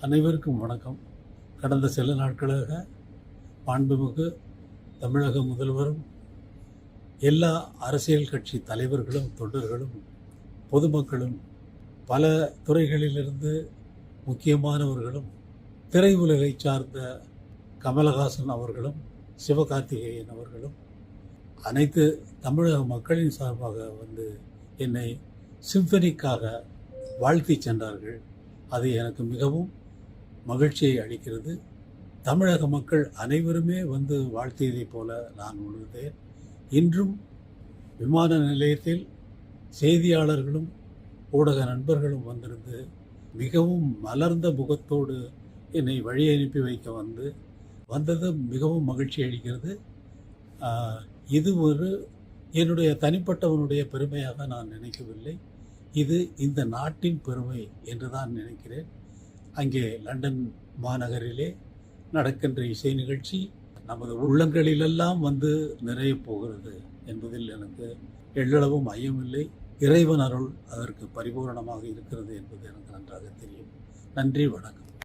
அனைவருக்கும் வணக்கம். கடந்த சில நாட்களாக மாண்புமிகு தமிழக முதல்வரும், எல்லா அரசியல் கட்சி தலைவர்களும், தொண்டர்களும், பொதுமக்களும், பல துறைகளிலிருந்து முக்கியமானவர்களும், திரையுலகை சார்ந்த கமலஹாசன் அவர்களும், சிவகார்த்திகேயன் அவர்களும், அனைத்து தமிழக மக்களின் சார்பாக வந்து என்னை சிம்பனிக்காக வாழ்த்தி சென்றார்கள். அது எனக்கு மிகவும் மகிழ்ச்சியை அளிக்கிறது. தமிழக மக்கள் அனைவருமே வந்து வாழ்த்தியதைப் போல நான் உணர்ந்தேன். இன்றும் விமான நிலையத்தில் செய்தியாளர்களும் ஊடக நண்பர்களும் வந்திருந்து மிகவும் மலர்ந்த முகத்தோடு என்னை வழி அனுப்பி வைக்க வந்தது மிகவும் மகிழ்ச்சி அளிக்கிறது. இது என்னுடைய தனிப்பட்டவனுடைய பெருமையாக நான் நினைக்கவில்லை. இது இந்த நாட்டின் பெருமை என்று தான் நினைக்கிறேன். அங்கே லண்டன் மாநகரிலே நடக்கின்ற இசை நிகழ்ச்சி நமது உள்ளங்களிலெல்லாம் வந்து நிறையப் போகிறது என்பதில் எனக்கு எள்ளளவும் ஐயமில்லை. இறைவன் அருள் அதற்கு பரிபூரணமாக இருக்கிறது என்பது எனக்கு நன்றாக தெரியும். நன்றி, வணக்கம்.